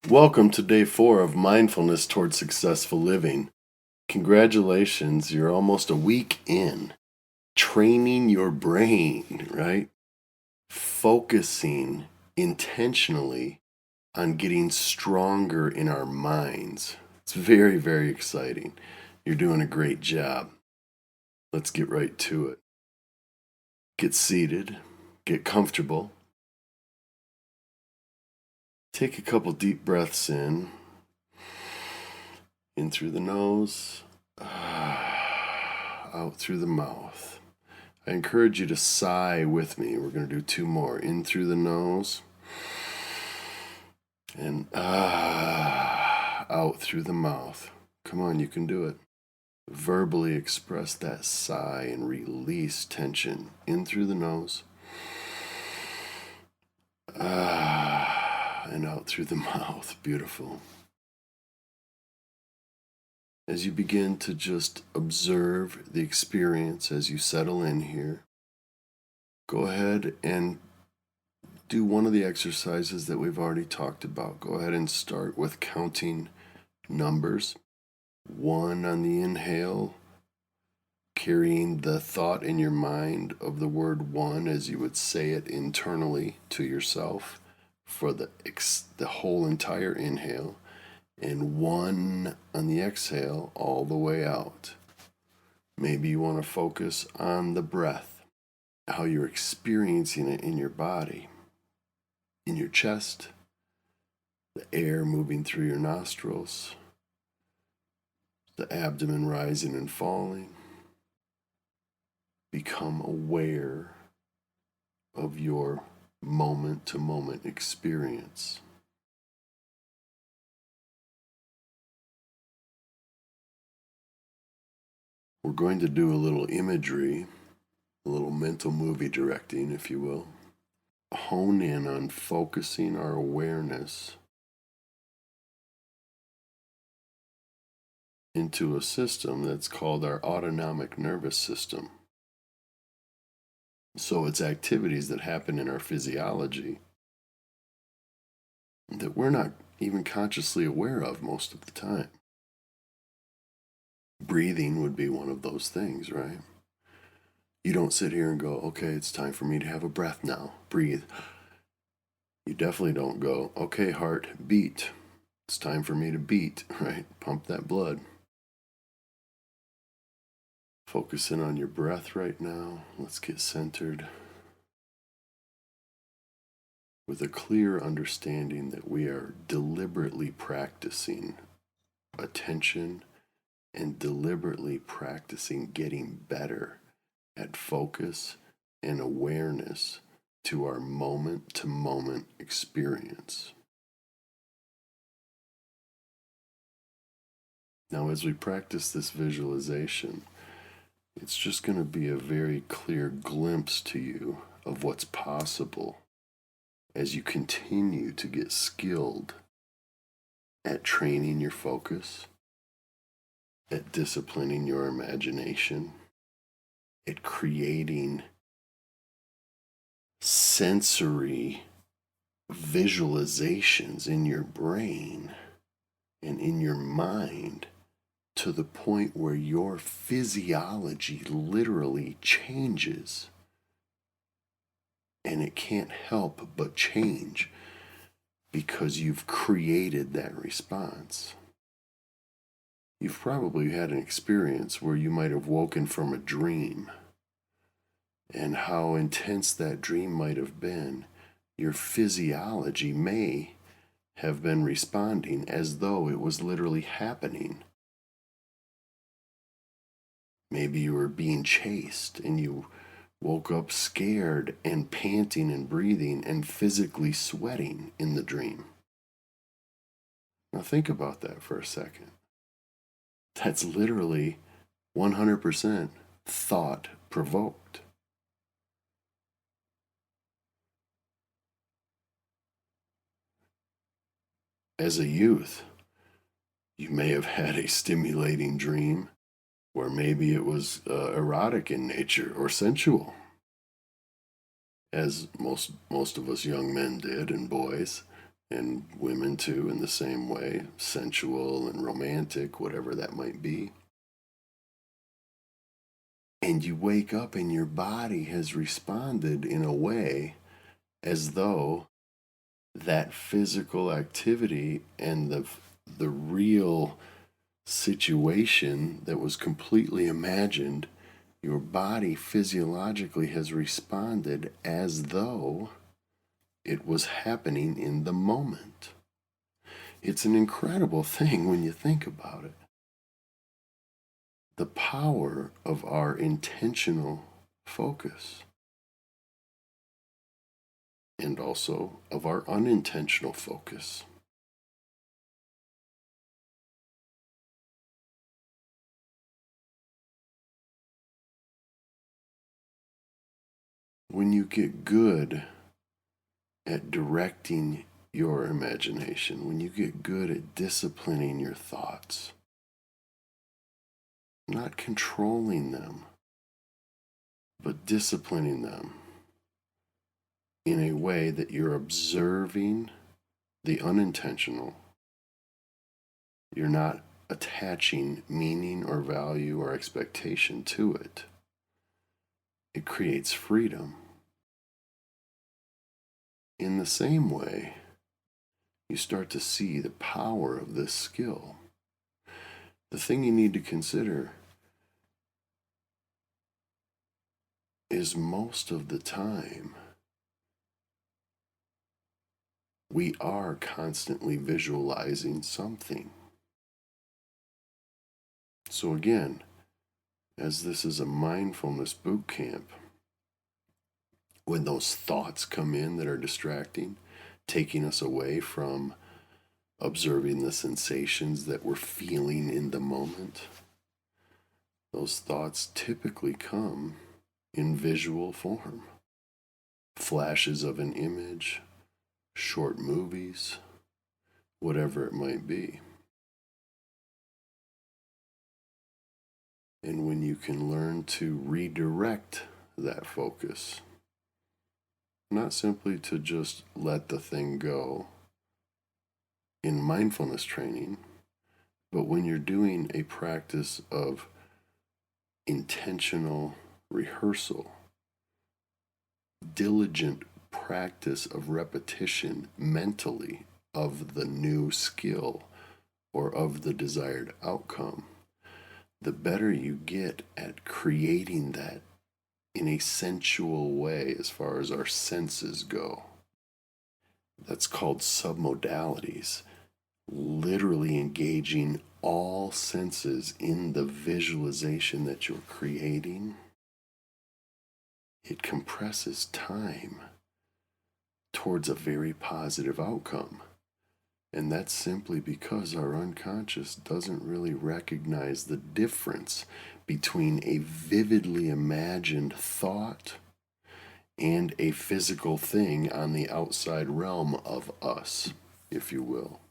Welcome to day 4 of Mindfulness Towards Successful Living. Congratulations, you're almost a week in. Training your brain, right? Focusing intentionally on getting stronger in our minds. It's very, very exciting. You're doing a great job. Let's get right to it. Get seated, get comfortable. Take a couple deep breaths in through the nose, out through the mouth. I encourage you to sigh with me. We're going to do 2 more. In through the nose and out through the mouth. Come on, you can do it. Verbally express that sigh and release tension. In through the nose and out through the mouth. Beautiful. As you begin to just observe the experience as you settle in here, go ahead and do one of the exercises that we've already talked about. Go ahead and start with counting numbers. 1 on the inhale, carrying the thought in your mind of the word 1 as you would say it internally to yourself for the whole entire inhale. And 1 on the exhale all the way out. Maybe you want to focus on the breath, how you're experiencing it in your body, in your chest, the air moving through your nostrils, the abdomen rising and falling. Become aware of your moment-to-moment experience. We're going to do a little imagery, a little mental movie directing, if you will. Hone in on focusing our awareness into a system that's called our autonomic nervous system. So it's activities that happen in our physiology that we're not even consciously aware of most of the time. Breathing would be one of those things, right? You don't sit here and go, okay, it's time for me to have a breath now. Breathe. You definitely don't go, okay, heart, beat. It's time for me to beat, right? Pump that blood. Focus in on your breath right now. Let's get centered with a clear understanding that we are deliberately practicing attention and deliberately practicing getting better at focus and awareness to our moment-to-moment experience. Now, as we practice this visualization, it's just going to be a very clear glimpse to you of what's possible as you continue to get skilled at training your focus, at disciplining your imagination, at creating sensory visualizations in your brain and in your mind to the point where your physiology literally changes. And it can't help but change because you've created that response. You've probably had an experience where you might have woken from a dream, and how intense that dream might have been. Your physiology may have been responding as though it was literally happening. Maybe you were being chased and you woke up scared and panting and breathing and physically sweating in the dream. Now think about that for a second. That's literally 100% thought provoked. As a youth, you may have had a stimulating dream where maybe it was erotic in nature or sensual, as most of us young men did and boys, and women too, in the same way, sensual and romantic, whatever that might be. And you wake up and your body has responded in a way as though that physical activity and the real situation that was completely imagined, your body physiologically has responded as though it was happening in the moment. It's an incredible thing when you think about it. The power of our intentional focus, and also of our unintentional focus. When you get good at directing your imagination, when you get good at disciplining your thoughts, not controlling them, but disciplining them in a way that you're observing the unintentional, you're not attaching meaning or value or expectation to it. It creates freedom. In the same way, you start to see the power of this skill. The thing you need to consider is most of the time, we are constantly visualizing something. So again, as this is a mindfulness boot camp, when those thoughts come in that are distracting, taking us away from observing the sensations that we're feeling in the moment, those thoughts typically come in visual form. Flashes of an image, short movies, whatever it might be. And when you can learn to redirect that focus, not simply to just let the thing go in mindfulness training, but when you're doing a practice of intentional rehearsal, diligent practice of repetition mentally of the new skill or of the desired outcome, the better you get at creating that in a sensual way as far as our senses go. That's called submodalities, literally engaging all senses in the visualization that you're creating. It compresses time towards a very positive outcome. And that's simply because our unconscious doesn't really recognize the difference between a vividly imagined thought and a physical thing on the outside realm of us, if you will.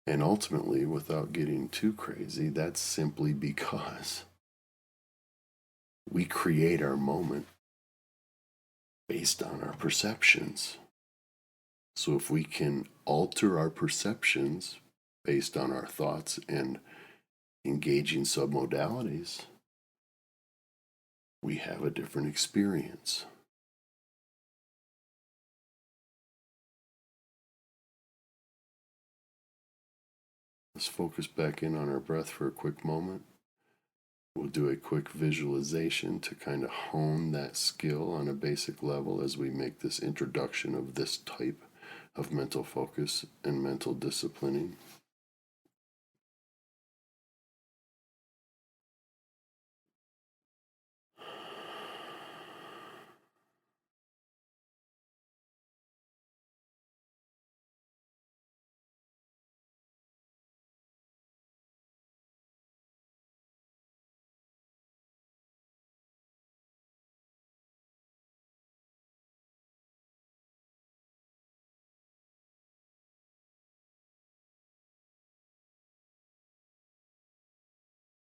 And ultimately, without getting too crazy, that's simply because we create our moment based on our perceptions. So if we can alter our perceptions based on our thoughts and engaging submodalities, we have a different experience. Let's focus back in on our breath for a quick moment. We'll do a quick visualization to kind of hone that skill on a basic level as we make this introduction of this type of mental focus and mental disciplining.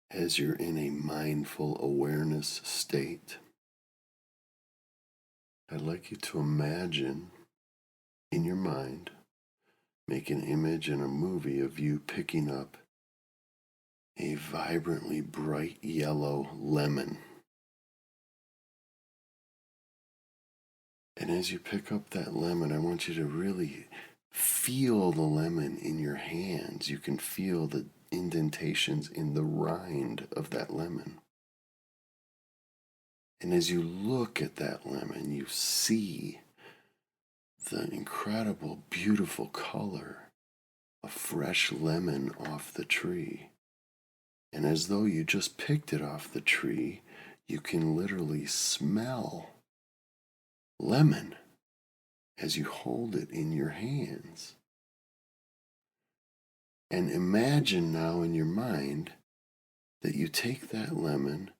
As you're in a mindful awareness state, I'd like you to imagine in your mind make an image and a movie of you picking up a vibrantly bright yellow lemon. And as you pick up that lemon, I want you to really feel the lemon in your hands. You can feel the indentations in the rind of that lemon. And as you look at that lemon, you see the incredible, beautiful color of fresh lemon off the tree. And as though you just picked it off the tree, you can literally smell lemon as you hold it in your hands. And imagine now in your mind that you take that lemon,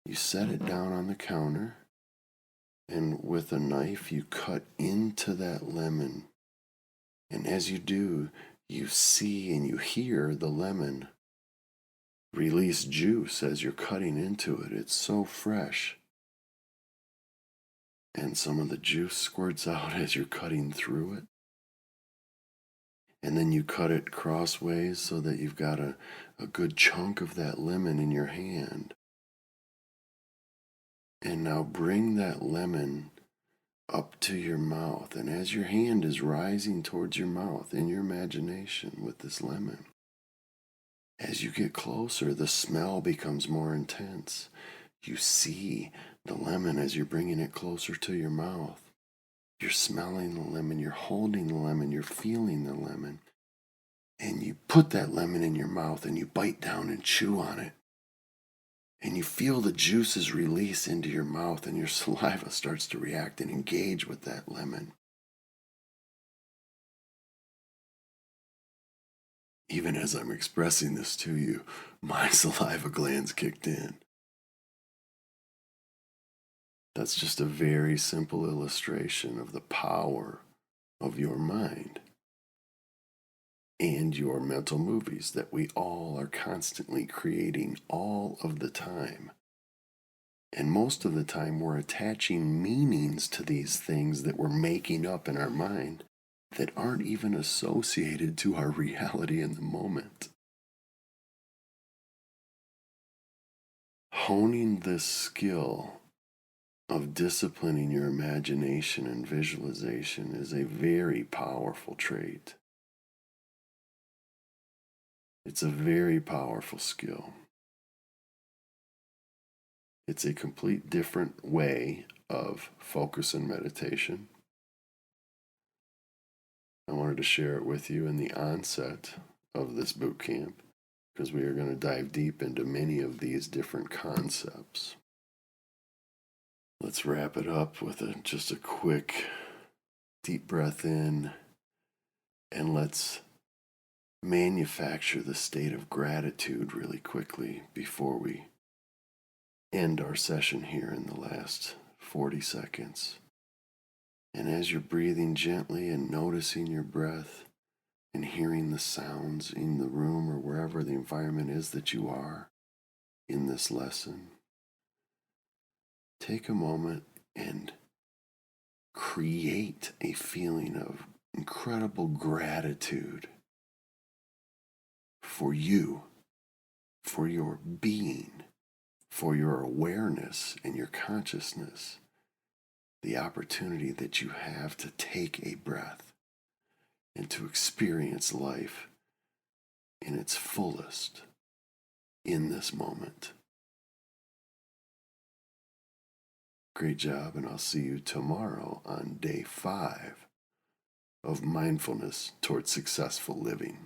you set it down on the counter, and with a knife you cut into that lemon. And as you do, you see and you hear the lemon release juice as you're cutting into it. It's so fresh. And some of the juice squirts out as you're cutting through it. And then you cut it crossways so that you've got a good chunk of that lemon in your hand. And now bring that lemon up to your mouth. And as your hand is rising towards your mouth in your imagination with this lemon, as you get closer, the smell becomes more intense. You see the lemon as you're bringing it closer to your mouth. You're smelling the lemon, you're holding the lemon, you're feeling the lemon. And you put that lemon in your mouth and you bite down and chew on it. And you feel the juices release into your mouth and your saliva starts to react and engage with that lemon. Even as I'm expressing this to you, my saliva glands kicked in. That's just a very simple illustration of the power of your mind and your mental movies that we all are constantly creating all of the time. And most of the time, we're attaching meanings to these things that we're making up in our mind that aren't even associated to our reality in the moment. Honing this skill of disciplining your imagination and visualization is a very powerful trait. It's a very powerful skill. It's a complete different way of focus and meditation. I wanted to share it with you in the onset of this boot camp because we are going to dive deep into many of these different concepts. Let's wrap it up with just a quick deep breath in, and let's manufacture the state of gratitude really quickly before we end our session here in the last 40 seconds. And as you're breathing gently and noticing your breath and hearing the sounds in the room or wherever the environment is that you are in this lesson, take a moment and create a feeling of incredible gratitude for you, for your being, for your awareness and your consciousness, the opportunity that you have to take a breath and to experience life in its fullest in this moment. Great job, and I'll see you tomorrow on day 5 of Mindfulness Towards Successful Living.